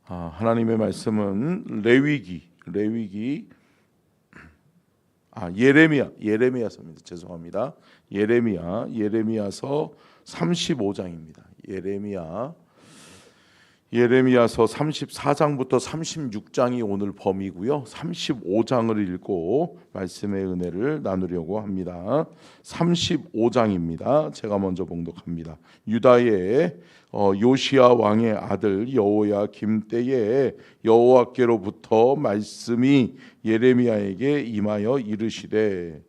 하나님의 말씀은 예레미야서입니다. 죄송합니다. 예레미야서 35장입니다. 예레미야서 34장부터 36장이 오늘 범위고요. 35장을 읽고 말씀의 은혜를 나누려고 합니다. 35장입니다. 제가 먼저 봉독합니다. 유다의 요시야 왕의 아들 여호야김 때에 여호와께로부터 말씀이 예레미야에게 임하여 이르시되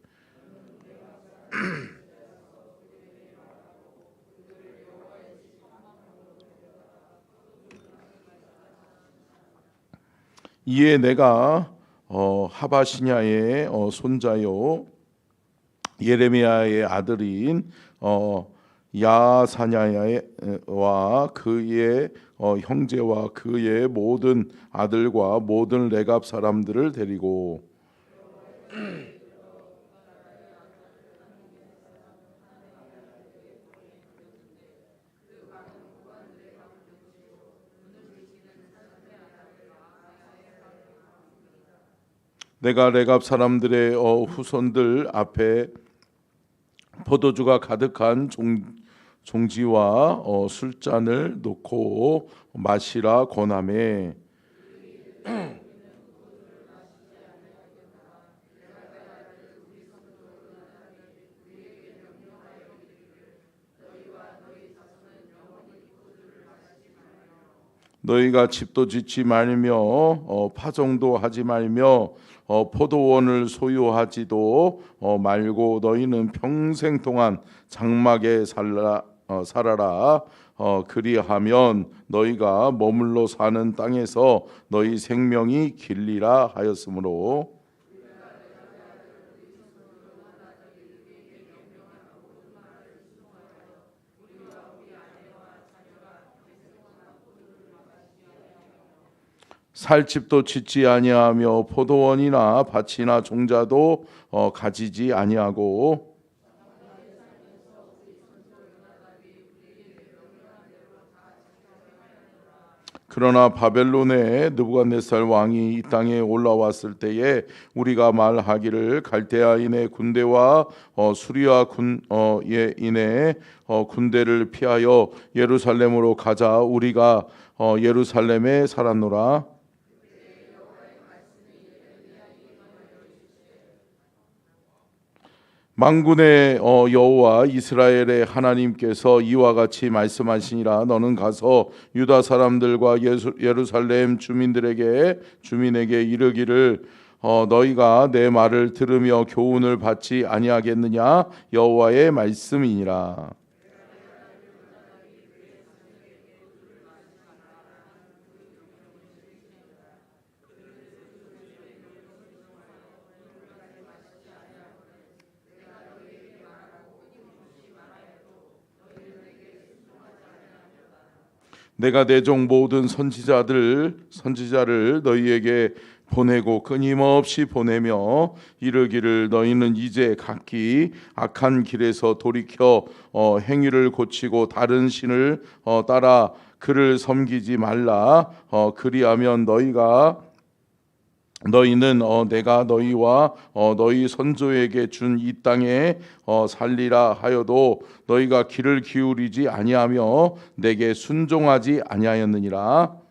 이에 내가 하바시냐의 손자요 예레미야의 아들인 야사냐와 그의 형제와 그의 모든 아들과 모든 레갑 사람들을 데리고 내가 레갑 사람들의 후손들 앞에 포도주가 가득한 종지와 술잔을 놓고 마시라 권하매 너희가 집도 짓지 말며 파종도 하지 말며 포도원을 소유하지도 말고 너희는 평생 동안 장막에 살아라. 그리하면 너희가 머물러 사는 땅에서 너희 생명이 길리라 하였으므로 살 집도 짓지 아니하며 포도원이나 밭이나 종자도 가지지 아니하고 그러나 바벨론의 느부갓네살 왕이 이 땅에 올라왔을 때에 우리가 말하기를 갈대아인의 군대와 수리아 군인의 군대를 피하여 예루살렘으로 가자. 우리가 예루살렘에 살았노라. 만군의 여호와 이스라엘의 하나님께서 이와 같이 말씀하시니라. 너는 가서 유다 사람들과 예루살렘 주민에게 이르기를 너희가 내 말을 들으며 교훈을 받지 아니하겠느냐. 여호와의 말씀이니라. 내가 내 종 모든 선지자를 너희에게 보내고 끊임없이 보내며 이르기를 너희는 이제 각기 악한 길에서 돌이켜 행위를 고치고 다른 신을 따라 그를 섬기지 말라. 그리하면 너희는 내가 너희와 너희 선조에게 준 이 땅에 살리라 하여도 너희가 귀를 기울이지 아니하며 내게 순종하지 아니하였느니라.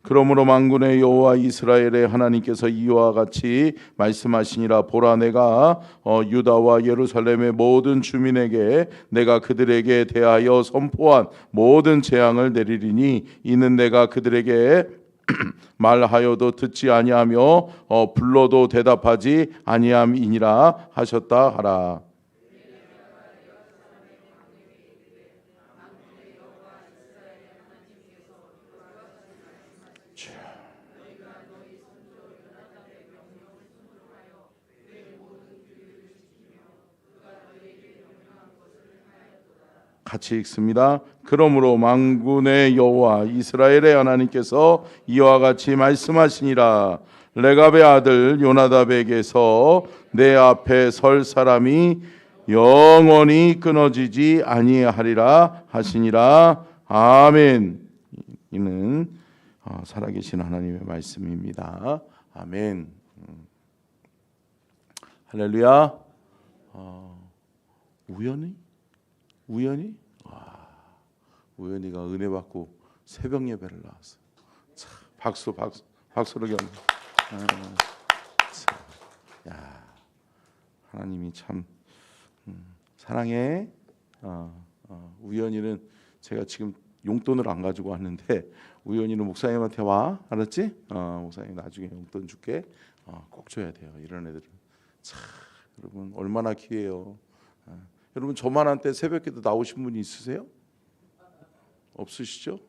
그러므로 만군의 여호와 이스라엘의 하나님께서 이와 같이 말씀하시니라. 보라, 내가 유다와 예루살렘의 모든 주민에게 내가 그들에게 대하여 선포한 모든 재앙을 내리리니 이는 내가 그들에게 말하여도 듣지 아니하며 불러도 대답하지 아니함이니라 하셨다 하라. 같이 읽습니다. 그러므로 만군의 여호와 이스라엘의 하나님께서 이와 같이 말씀하시니라. 레갑의 아들 요나답에게서 내 앞에 설 사람이 영원히 끊어지지 아니하리라 하시니라. 아멘. 이는 살아계신 하나님의 말씀입니다. 아멘. 할렐루야. 우연히? 우연히가 은혜 받고 새벽 예배를 나왔어요. 참, 박수로 경. 야, 하나님이 참 사랑해. 우연히는 제가 지금 용돈을 안 가지고 왔는데 우연히는 목사님한테 와, 알았지? 목사님 나중에 용돈 줄게. 꼭 줘야 돼요. 이런 애들은 참 여러분 얼마나 귀해요. 여러분 저만한 때 새벽기도 나오신 분이 있으세요? 없으시죠?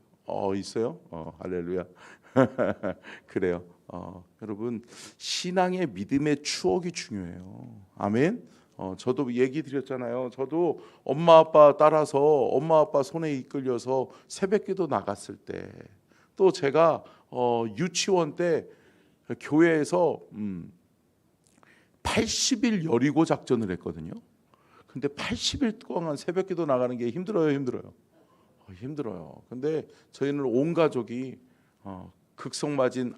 있어요? 할렐루야. 그래요. 여러분 신앙의 믿음의 추억이 중요해요. 아멘. 저도 얘기 드렸잖아요. 저도 엄마 아빠 따라서 엄마 아빠 손에 이끌려서 새벽기도 나갔을 때, 또 제가 유치원 때 교회에서 80일 여리고 작전을 했거든요. 근데 80일 동안 새벽기도 나가는 게 힘들어요. 근데 저희는 온 가족이 극성맞은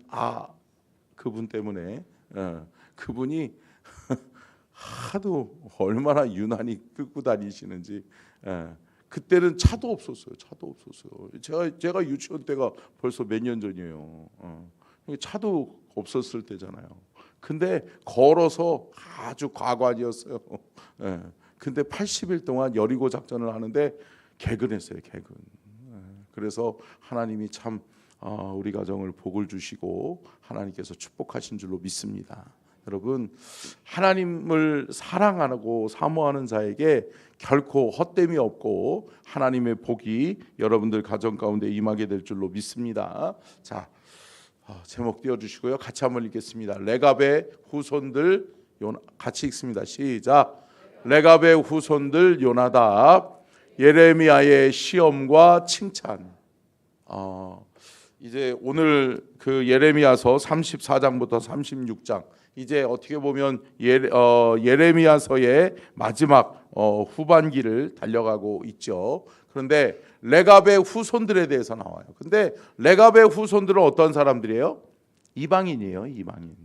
그분 때문에 그분이 하도 얼마나 유난히 끌고 다니시는지. 그때는 차도 없었어요. 제가 유치원 때가 벌써 몇 년 전이에요. 차도 없었을 때잖아요. 근데 걸어서 아주 과관이었어요. 근데 80일 동안 여리고 작전을 하는데 개근했어요. 그래서 하나님이 참 우리 가정을 복을 주시고 하나님께서 축복하신 줄로 믿습니다. 여러분 하나님을 사랑하고 사모하는 자에게 결코 헛됨이 없고 하나님의 복이 여러분들 가정 가운데 임하게 될 줄로 믿습니다. 자, 제목 띄워주시고요. 같이 한번 읽겠습니다. 레갑의 후손들 같이 읽습니다. 시작. 레갑의 후손들 요나답, 예레미야의 시험과 칭찬. 이제 오늘 그 예레미야서 34장부터 36장, 이제 어떻게 보면 예레미야서의 마지막 후반기를 달려가고 있죠. 그런데 레갑의 후손들에 대해서 나와요. 근데 레갑의 후손들은 어떤 사람들이에요? 이방인이에요. 이방인.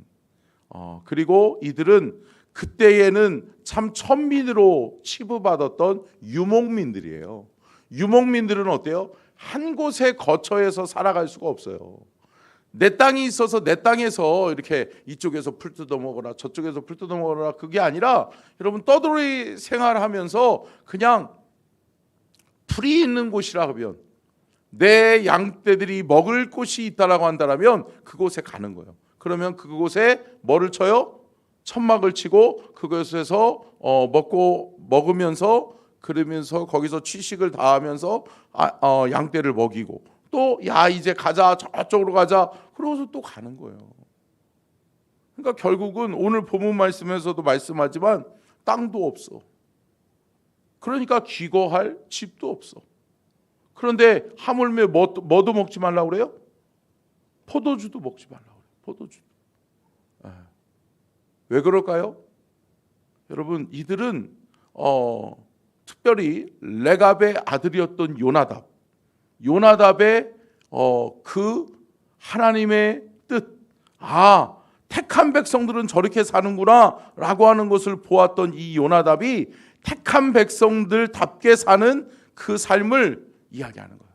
그리고 이들은 그때에는 참 천민으로 치부받았던 유목민들이에요. 유목민들은 어때요? 한 곳에 거처해서 살아갈 수가 없어요. 내 땅이 있어서 내 땅에서 이렇게 이쪽에서 풀 뜯어 먹어라 저쪽에서 풀 뜯어 먹어라, 그게 아니라 여러분 떠돌이 생활하면서 그냥 풀이 있는 곳이라 하면, 내 양떼들이 먹을 곳이 있다라고 한다면 그곳에 가는 거예요. 그러면 그곳에 뭐를 쳐요? 천막을 치고 그곳에서 먹으면서, 그러면서 거기서 취식을 다하면서 양떼를 먹이고, 또 야 이제 가자, 저쪽으로 가자, 그러고서 또 가는 거예요. 그러니까 결국은 오늘 본문 말씀에서도 말씀하지만 땅도 없어. 그러니까 귀거할 집도 없어. 그런데 하물며 뭐도 먹지 말라고 그래요? 포도주도 먹지 말라고 그래요. 포도주도. 왜 그럴까요? 여러분 이들은 특별히 레갑의 아들이었던 요나답의 그 하나님의 뜻, 택한 백성들은 저렇게 사는구나 라고 하는 것을 보았던 이 요나답이 택한 백성들답게 사는 그 삶을 이야기하는 거예요.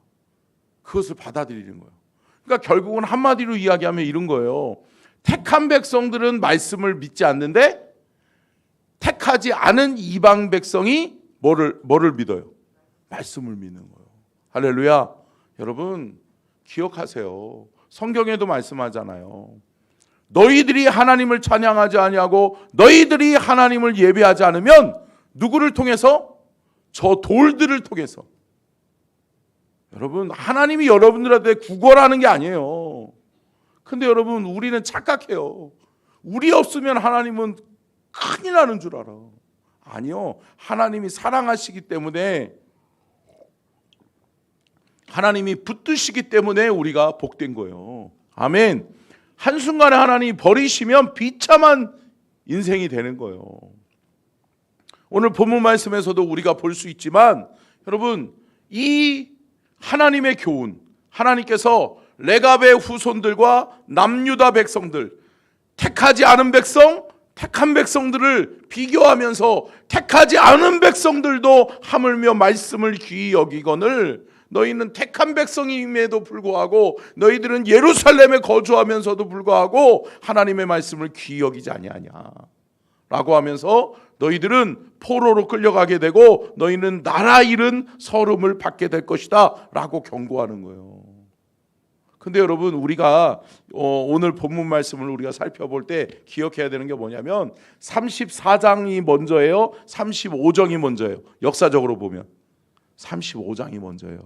그것을 받아들이는 거예요. 그러니까 결국은 한마디로 이야기하면 이런 거예요. 택한 백성들은 말씀을 믿지 않는데 택하지 않은 이방 백성이 뭐를 믿어요? 말씀을 믿는 거예요. 할렐루야. 여러분 기억하세요. 성경에도 말씀하잖아요. 너희들이 하나님을 찬양하지 아니하고 너희들이 하나님을 예배하지 않으면 누구를 통해서? 저 돌들을 통해서. 여러분 하나님이 여러분들한테 구걸하는 게 아니에요. 근데 여러분 우리는 착각해요. 우리 없으면 하나님은 큰일 나는 줄 알아. 아니요. 하나님이 사랑하시기 때문에 하나님이 붙드시기 때문에 우리가 복된 거예요. 아멘. 한순간에 하나님이 버리시면 비참한 인생이 되는 거예요. 오늘 본문 말씀에서도 우리가 볼 수 있지만 여러분, 이 하나님의 교훈, 하나님께서 레갑의 후손들과 남유다 백성들, 택하지 않은 백성, 택한 백성들을 비교하면서 택하지 않은 백성들도 하물며 말씀을 귀히 여기거늘 너희는 택한 백성임에도 불구하고 너희들은 예루살렘에 거주하면서도 불구하고 하나님의 말씀을 귀히 여기지 아니하냐 라고 하면서 너희들은 포로로 끌려가게 되고 너희는 나라 잃은 서름을 받게 될 것이다 라고 경고하는 거예요. 근데 여러분, 우리가 오늘 본문 말씀을 우리가 살펴볼 때 기억해야 되는 게 뭐냐면 34장이 먼저예요, 35장이 먼저예요. 역사적으로 보면 35장이 먼저예요.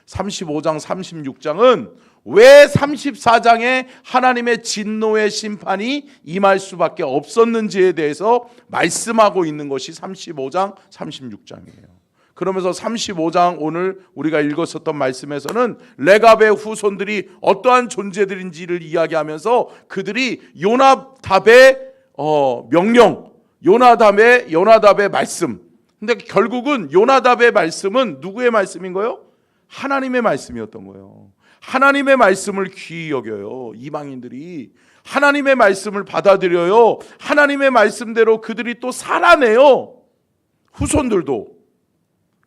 35장, 36장은 왜 34장에 하나님의 진노의 심판이 임할 수밖에 없었는지에 대해서 말씀하고 있는 것이 35장, 36장이에요. 그러면서 35장 오늘 우리가 읽었었던 말씀에서는 레갑의 후손들이 어떠한 존재들인지를 이야기하면서 그들이 요나답의 명령, 요나답의 말씀. 근데 결국은 요나답의 말씀은 누구의 말씀인 거예요? 하나님의 말씀이었던 거예요. 하나님의 말씀을 귀히 여겨요. 이방인들이 하나님의 말씀을 받아들여요. 하나님의 말씀대로 그들이 또 살아내요. 후손들도.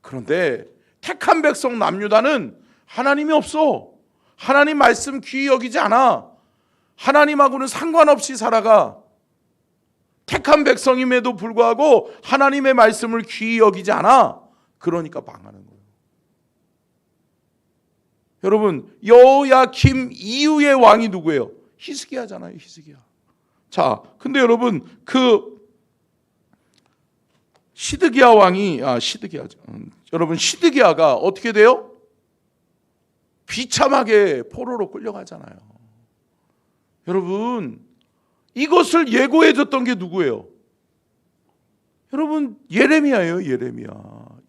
그런데 택한 백성 남유다는 하나님이 없어. 하나님 말씀 귀히 여기지 않아. 하나님하고는 상관없이 살아가. 택한 백성임에도 불구하고 하나님의 말씀을 귀히 여기지 않아. 그러니까 망하는 거예요. 여러분, 여호야김 이후의 왕이 누구예요? 히스기야잖아요. 히스기야. 자, 근데 여러분, 그 시드기야 왕이 여러분, 시드기야가 어떻게 돼요? 비참하게 포로로 끌려가잖아요. 여러분, 이것을 예고해 줬던 게 누구예요? 여러분, 예레미야예요.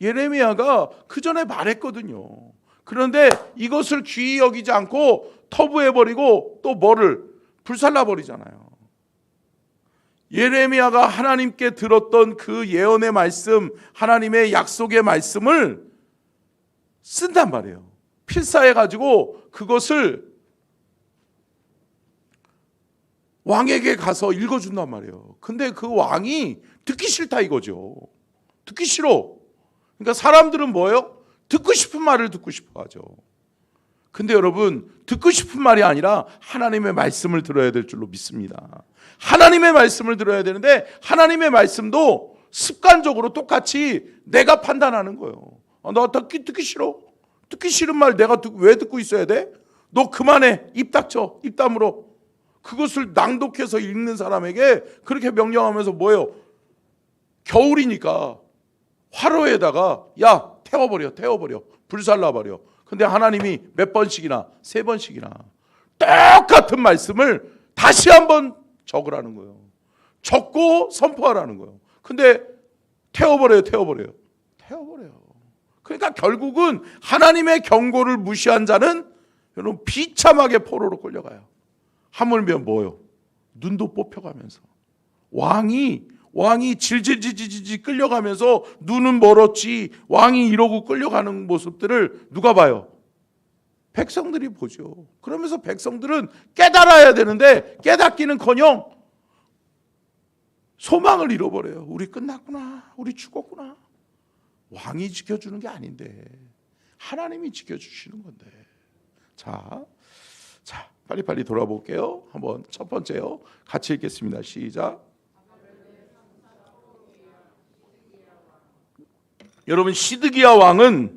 예레미야가 그 전에 말했거든요. 그런데 이것을 귀히 여기지 않고 터부해버리고 또 뭐를 불살라버리잖아요. 예레미야가 하나님께 들었던 그 예언의 말씀, 하나님의 약속의 말씀을 쓴단 말이에요. 필사해가지고 그것을 왕에게 가서 읽어준단 말이에요. 근데 그 왕이 듣기 싫다 이거죠. 듣기 싫어. 그러니까 사람들은 뭐예요? 듣고 싶은 말을 듣고 싶어 하죠. 근데 여러분, 듣고 싶은 말이 아니라 하나님의 말씀을 들어야 될 줄로 믿습니다. 하나님의 말씀을 들어야 되는데 하나님의 말씀도 습관적으로 똑같이 내가 판단하는 거예요. 나 듣기 싫어. 듣기 싫은 말 내가 왜 듣고 있어야 돼? 너 그만해. 입 닥쳐. 입 다물어. 그것을 낭독해서 읽는 사람에게 그렇게 명령하면서 뭐예요? 겨울이니까 화로에다가 야 태워버려. 불살라버려. 근데 하나님이 몇 번씩이나 3번씩이나 똑같은 말씀을 다시 한번 적으라는 거예요. 적고 선포하라는 거예요. 근데 태워버려요. 그러니까 결국은 하나님의 경고를 무시한 자는 여러분 비참하게 포로로 끌려가요. 하물며 뭐요? 눈도 뽑혀가면서 왕이 질질질질질 끌려가면서 눈은 멀었지 왕이 이러고 끌려가는 모습들을 누가 봐요? 백성들이 보죠. 그러면서 백성들은 깨달아야 되는데 깨닫기는커녕 소망을 잃어버려요. 우리 끝났구나. 우리 죽었구나. 왕이 지켜주는 게 아닌데 하나님이 지켜주시는 건데. 자, 빨리빨리 돌아볼게요. 한번 첫 번째요. 같이 읽겠습니다. 시작. 여러분, 시드기야 왕은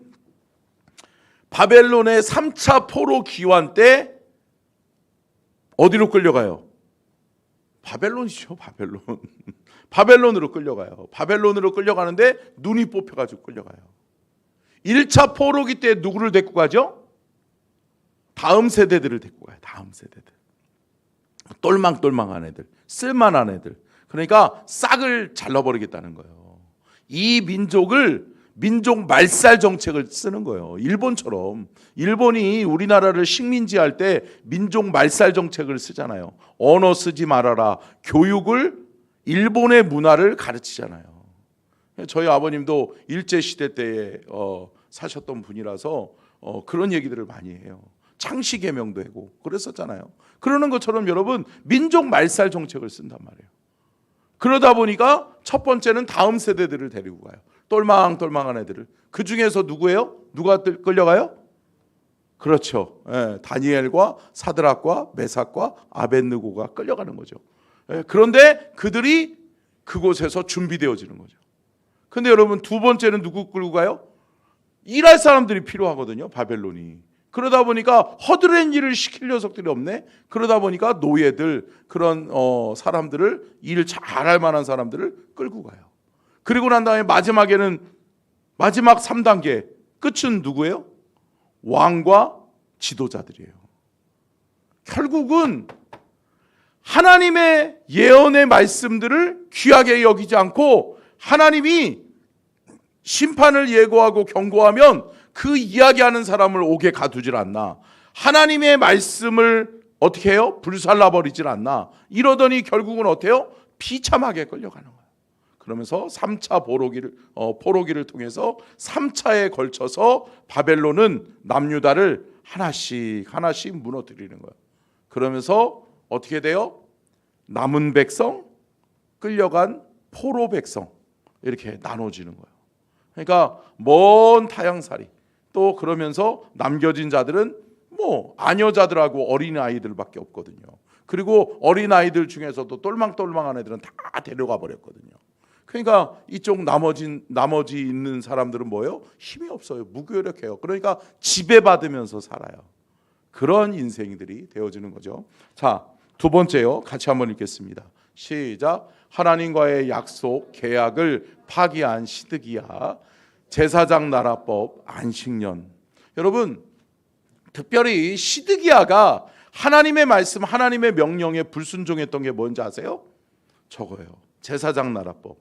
바벨론의 3차 포로 기환 때 어디로 끌려가요? 바벨론이죠. 바벨론으로 끌려가요. 바벨론으로 끌려가는데 눈이 뽑혀가지고 끌려가요. 1차 포로기 때 누구를 데리고 가죠? 다음 세대들을 데리고 가요. 다음 세대들. 똘망똘망한 애들, 쓸만한 애들. 그러니까 싹을 잘라버리겠다는 거예요. 이 민족을 민족 말살 정책을 쓰는 거예요. 일본처럼. 일본이 우리나라를 식민지할 때 민족 말살 정책을 쓰잖아요. 언어 쓰지 말아라. 교육을 일본의 문화를 가르치잖아요. 저희 아버님도 일제시대 때에 사셨던 분이라서 그런 얘기들을 많이 해요. 창씨개명도 하고 그랬었잖아요. 그러는 것처럼 여러분 민족 말살 정책을 쓴단 말이에요. 그러다 보니까 첫 번째는 다음 세대들을 데리고 가요. 똘망똘망한 애들을. 그 중에서 누구예요? 누가 끌려가요? 그렇죠. 다니엘과 사드락과 메삭과 아벳느고가 끌려가는 거죠. 그런데 그들이 그곳에서 준비되어지는 거죠. 근데 여러분 두 번째는 누구 끌고 가요? 일할 사람들이 필요하거든요. 바벨론이. 그러다 보니까 허드렛 일을 시킬 녀석들이 없네. 그러다 보니까 노예들 그런 사람들을 일 잘할 만한 사람들을 끌고 가요. 그리고 난 다음에 마지막에는 마지막 3단계 끝은 누구예요? 왕과 지도자들이에요. 결국은 하나님의 예언의 말씀들을 귀하게 여기지 않고 하나님이 심판을 예고하고 경고하면 그 이야기하는 사람을 옥에 가두질 않나. 하나님의 말씀을 어떻게 해요? 불살라버리질 않나. 이러더니 결국은 어때요? 비참하게 끌려가는 거예요. 그러면서 3차 포로기를 통해서 3차에 걸쳐서 바벨론은 남유다를 하나씩 무너뜨리는 거예요. 그러면서 어떻게 돼요? 남은 백성, 끌려간 포로 백성 이렇게 나눠지는 거예요. 그러니까 먼 타향살이 또 그러면서 남겨진 자들은 뭐 아녀자들하고 어린아이들밖에 없거든요. 그리고 어린아이들 중에서도 똘망똘망한 애들은 다 데려가 버렸거든요. 그러니까 이쪽 나머지 있는 사람들은 뭐예요? 힘이 없어요. 무기력해요. 그러니까 지배받으면서 살아요. 그런 인생들이 되어지는 거죠. 자, 두 번째요. 같이 한번 읽겠습니다. 시작. 하나님과의 약속, 계약을 파기한 시드기야, 제사장 나라법, 안식년. 여러분, 특별히 시드기야가 하나님의 말씀, 하나님의 명령에 불순종했던 게 뭔지 아세요? 저거예요. 제사장 나라법.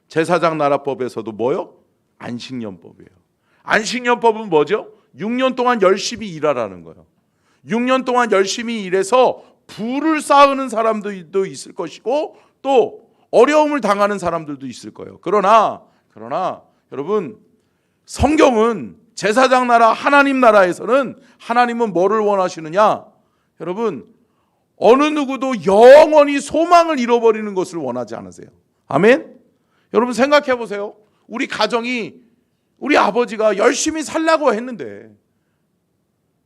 제사장 나라법에서도 뭐요? 안식년법이에요. 안식년법은 뭐죠? 6년 동안 열심히 일하라는 거예요. 6년 동안 열심히 일해서 부를 쌓는 사람들도 있을 것이고 또 어려움을 당하는 사람들도 있을 거예요. 그러나 여러분 성경은 제사장 나라 하나님 나라에서는 하나님은 뭐를 원하시느냐? 여러분 어느 누구도 영원히 소망을 잃어버리는 것을 원하지 않으세요. 아멘? 여러분 생각해 보세요. 우리 가정이 우리 아버지가 열심히 살려고 했는데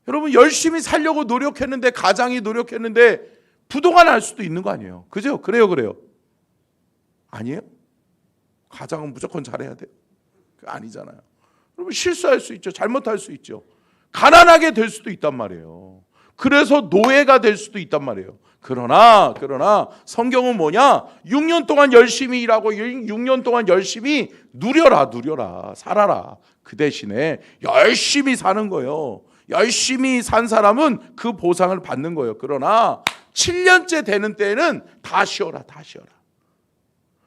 여러분 열심히 살려고 노력했는데 가장이 노력했는데 부도가 날 수도 있는 거 아니에요. 그죠? 그래요. 아니에요? 가장은 무조건 잘해야 돼요? 아니잖아요. 여러분 실수할 수 있죠. 잘못할 수 있죠. 가난하게 될 수도 있단 말이에요. 그래서 노예가 될 수도 있단 말이에요. 그러나 성경은 뭐냐? 6년 동안 열심히 일하고 6년 동안 열심히 누려라 살아라. 그 대신에 열심히 사는 거예요. 열심히 산 사람은 그 보상을 받는 거예요. 그러나 7년째 되는 때에는 다 쉬어라.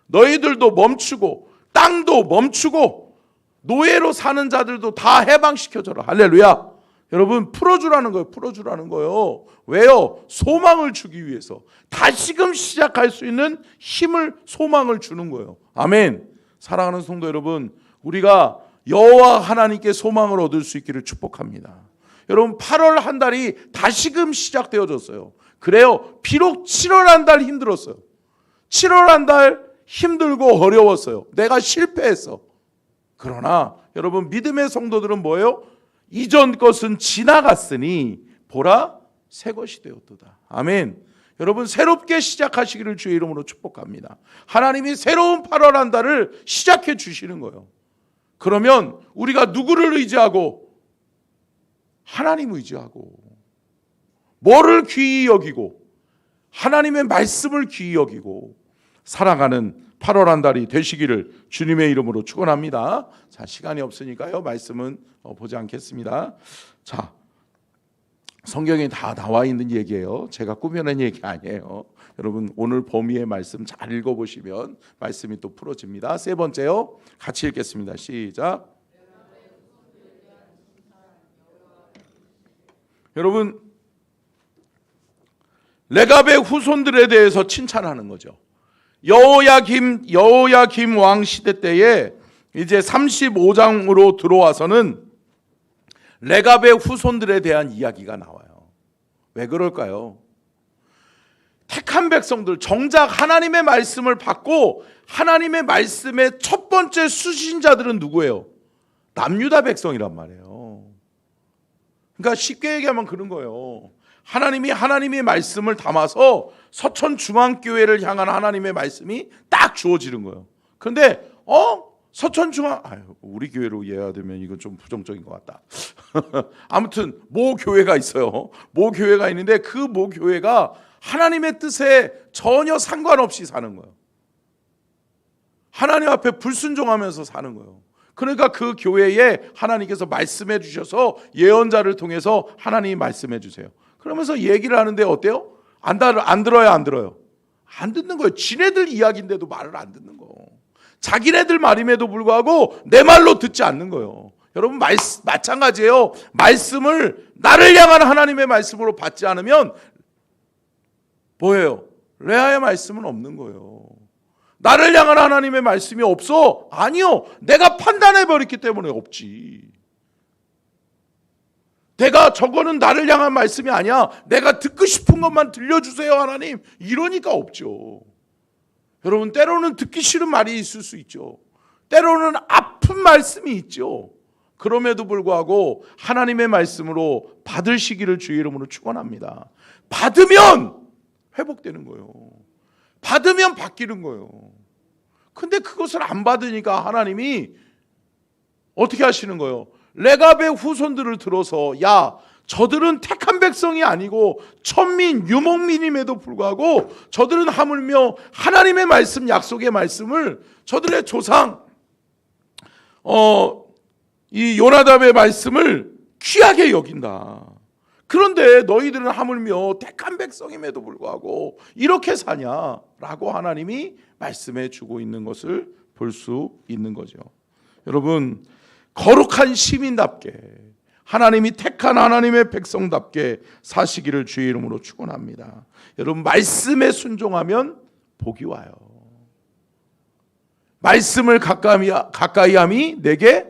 너희들도 멈추고 땅도 멈추고 노예로 사는 자들도 다 해방시켜줘라. 할렐루야. 여러분 풀어주라는 거예요. 왜요? 소망을 주기 위해서. 다시금 시작할 수 있는 힘을, 소망을 주는 거예요. 아멘. 사랑하는 성도 여러분, 우리가 여호와 하나님께 소망을 얻을 수 있기를 축복합니다. 여러분 8월 한 달이 다시금 시작되어졌어요. 그래요. 비록 7월 한 달 힘들었어요. 7월 한 달 힘들고 어려웠어요. 내가 실패했어. 그러나 여러분 믿음의 성도들은 뭐예요? 이전 것은 지나갔으니 보라 새 것이 되었도다. 아멘. 여러분 새롭게 시작하시기를 주의 이름으로 축복합니다. 하나님이 새로운 8월 한 달을 시작해 주시는 거예요. 그러면 우리가 누구를 의지하고? 하나님 의지하고 뭐를 귀히 여기고 하나님의 말씀을 귀히 여기고 살아가는 8월 한 달이 되시기를 주님의 이름으로 축원합니다. 자, 시간이 없으니까요. 말씀은 보지 않겠습니다. 자, 성경에 다 나와 있는 얘기예요. 제가 꾸며낸 얘기 아니에요. 여러분 오늘 범위의 말씀 잘 읽어보시면 말씀이 또 풀어집니다. 세 번째요. 같이 읽겠습니다. 시작. 여러분, 레갑의 후손들에 대해서 칭찬하는 거죠. 여호야김 왕 시대 때에 이제 35장으로 들어와서는 레갑의 후손들에 대한 이야기가 나와요. 왜 그럴까요? 택한 백성들, 정작 하나님의 말씀을 받고 하나님의 말씀의 첫 번째 수신자들은 누구예요? 남유다 백성이란 말이에요. 그러니까 쉽게 얘기하면 그런 거예요. 하나님이 하나님의 말씀을 담아서 서천중앙교회를 향한 하나님의 말씀이 딱 주어지는 거예요. 그런데 우리 교회로 이해하면 이건 좀 부정적인 것 같다. 아무튼 모 교회가 있어요. 모 교회가 있는데 그 모 교회가 하나님의 뜻에 전혀 상관없이 사는 거예요. 하나님 앞에 불순종하면서 사는 거예요. 그러니까 그 교회에 하나님께서 말씀해 주셔서 예언자를 통해서 하나님이 말씀해 주세요. 그러면서 얘기를 하는데 어때요? 안 들어요, 안 들어요? 안 듣는 거예요. 지네들 이야기인데도 말을 안 듣는 거. 자기네들 말임에도 불구하고 내 말로 듣지 않는 거예요. 여러분, 마찬가지예요. 말씀을 나를 향한 하나님의 말씀으로 받지 않으면 뭐예요? 레아의 말씀은 없는 거예요. 나를 향한 하나님의 말씀이 없어? 아니요. 내가 판단해버렸기 때문에 없지. 내가 저거는 나를 향한 말씀이 아니야. 내가 듣고 싶은 것만 들려주세요, 하나님. 이러니까 없죠. 여러분, 때로는 듣기 싫은 말이 있을 수 있죠. 때로는 아픈 말씀이 있죠. 그럼에도 불구하고 하나님의 말씀으로 받으시기를 주의 이름으로 축원합니다. 받으면 회복되는 거예요. 받으면 바뀌는 거예요. 근데 그것을 안 받으니까 하나님이 어떻게 하시는 거예요? 레갑의 후손들을 들어서 야, 저들은 택한 백성이 아니고 천민, 유목민임에도 불구하고 저들은 하물며 하나님의 말씀, 약속의 말씀을 저들의 조상 이 요나답의 말씀을 귀하게 여긴다. 그런데 너희들은 하물며 택한 백성임에도 불구하고 이렇게 사냐라고 하나님이 말씀해 주고 있는 것을 볼 수 있는 거죠. 여러분, 거룩한 시민답게 하나님이 택한 하나님의 백성답게 사시기를 주의 이름으로 축원합니다. 여러분, 말씀에 순종하면 복이 와요. 말씀을 가까이함이 내게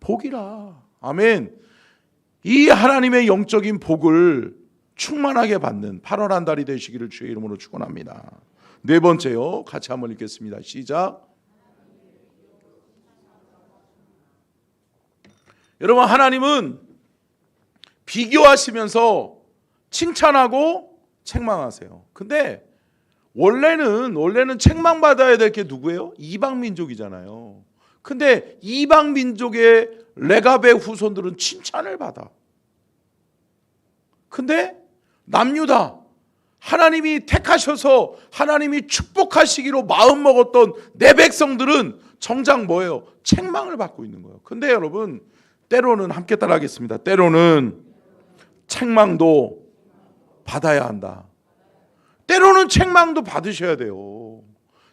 복이라. 아멘. 이 하나님의 영적인 복을 충만하게 받는 8월 한 달이 되시기를 주의 이름으로 축원합니다. 네 번째요. 같이 한번 읽겠습니다. 시작. 여러분, 하나님은 비교하시면서 칭찬하고 책망하세요. 근데 원래는 책망받아야 될 게 누구예요? 이방 민족이잖아요. 근데 이방 민족의 레갑의 후손들은 칭찬을 받아. 근데 남유다, 하나님이 택하셔서 하나님이 축복하시기로 마음먹었던 내 백성들은 정작 뭐예요? 책망을 받고 있는 거예요. 근데 여러분, 때로는 함께 따라하겠습니다. 때로는 책망도 받아야 한다. 때로는 책망도 받으셔야 돼요.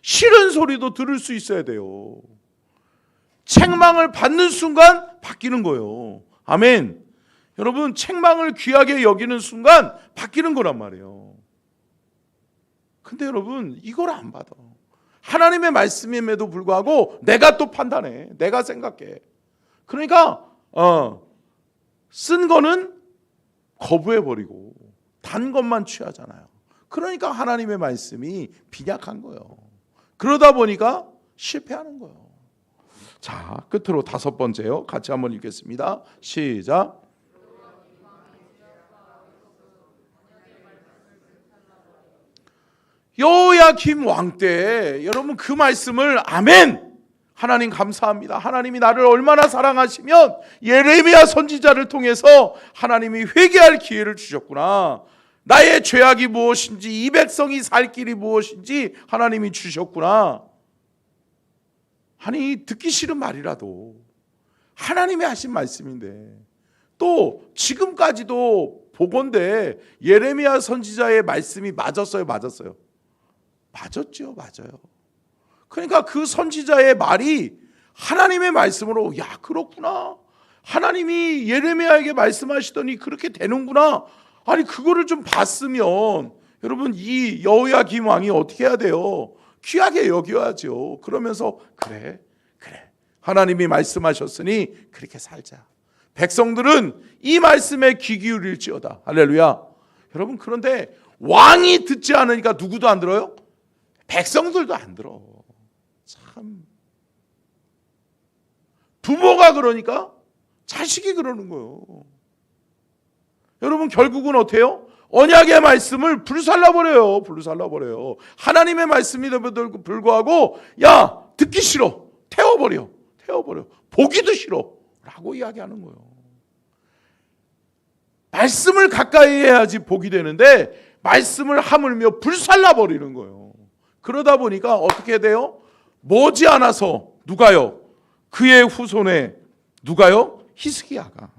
싫은 소리도 들을 수 있어야 돼요. 책망을 받는 순간 바뀌는 거예요. 아멘. 여러분, 책망을 귀하게 여기는 순간 바뀌는 거란 말이에요. 근데 여러분, 이걸 안 받아. 하나님의 말씀임에도 불구하고 내가 또 판단해. 내가 생각해. 그러니까 쓴 거는 거부해버리고 단 것만 취하잖아요. 그러니까 하나님의 말씀이 빈약한 거예요. 그러다 보니까 실패하는 거예요. 자, 끝으로 다섯 번째요. 같이 한번 읽겠습니다. 시작. 여호야김 왕 때 여러분 그 말씀을 아멘, 하나님 감사합니다. 하나님이 나를 얼마나 사랑하시면 예레미야 선지자를 통해서 하나님이 회개할 기회를 주셨구나. 나의 죄악이 무엇인지, 이 백성이 살 길이 무엇인지 하나님이 주셨구나. 아니, 듣기 싫은 말이라도 하나님이 하신 말씀인데, 또 지금까지도 보건대 예레미야 선지자의 말씀이 맞았어요, 맞았어요? 맞았죠, 맞아요. 그러니까 그 선지자의 말이 하나님의 말씀으로, 야, 그렇구나, 하나님이 예레미야에게 말씀하시더니 그렇게 되는구나. 아니 그거를 좀 봤으면 여러분 이 여호야김 왕이 어떻게 해야 돼요? 귀하게 여겨야죠. 그러면서 그래 하나님이 말씀하셨으니 그렇게 살자. 백성들은 이 말씀에 귀 기울일지어다. 할렐루야. 여러분 그런데 왕이 듣지 않으니까 누구도 안 들어요? 백성들도 안 들어. 참. 부모가 그러니까 자식이 그러는 거예요. 여러분 결국은 어때요? 언약의 말씀을 불살라버려요. 불살라버려요. 하나님의 말씀임에도 불구하고 야 듣기 싫어. 태워버려. 보기도 싫어 라고 이야기하는 거예요. 말씀을 가까이 해야지 복이 되는데 말씀을 하물며 불살라버리는 거예요. 그러다 보니까 어떻게 돼요? 머지않아서 누가요? 그의 후손에 누가요? 시드기야가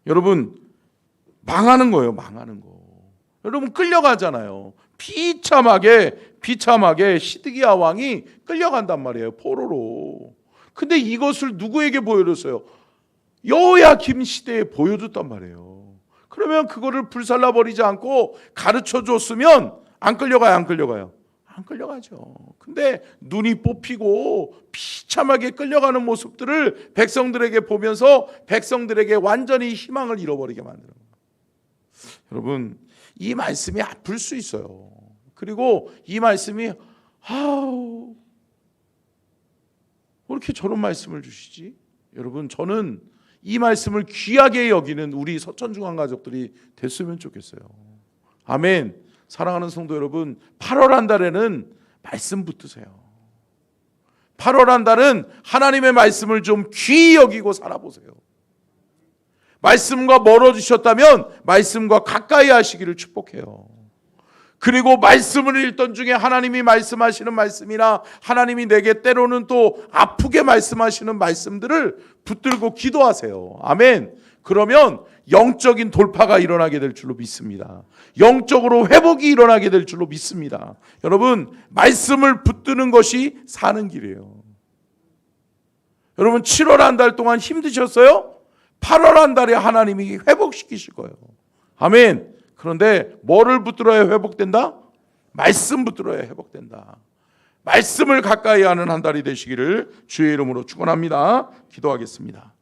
여러분 망하는 거예요. 망하는 거. 여러분 끌려가잖아요. 비참하게 시드기야 왕이 끌려간단 말이에요. 포로로. 근데 이것을 누구에게 보여줬어요? 여호야김 시대에 보여줬단 말이에요. 그러면 그거를 불살라버리지 않고 가르쳐 줬으면 안 끌려가요? 안 끌려가요? 안 끌려가죠. 근데 눈이 뽑히고 비참하게 끌려가는 모습들을 백성들에게 보면서 백성들에게 완전히 희망을 잃어버리게 만드는 거예요. 여러분 이 말씀이 아플 수 있어요. 그리고 이 말씀이 왜 이렇게 저런 말씀을 주시지? 여러분 저는 이 말씀을 귀하게 여기는 우리 서천중앙 가족들이 됐으면 좋겠어요. 아멘. 사랑하는 성도 여러분, 8월 한 달에는 말씀 붙드세요. 8월 한 달은 하나님의 말씀을 좀 귀히 여기고 살아보세요. 말씀과 멀어지셨다면 말씀과 가까이 하시기를 축복해요. 그리고 말씀을 읽던 중에 하나님이 말씀하시는 말씀이나 하나님이 내게 때로는 또 아프게 말씀하시는 말씀들을 붙들고 기도하세요. 아멘. 그러면 영적인 돌파가 일어나게 될 줄로 믿습니다. 영적으로 회복이 일어나게 될 줄로 믿습니다. 여러분 말씀을 붙드는 것이 사는 길이에요. 여러분 7월 한 달 동안 힘드셨어요? 8월 한 달에 하나님이 회복시키실 거예요. 아멘. 그런데 뭐를 붙들어야 회복된다? 말씀 붙들어야 회복된다. 말씀을 가까이 하는 한 달이 되시기를 주의 이름으로 축원합니다. 기도하겠습니다.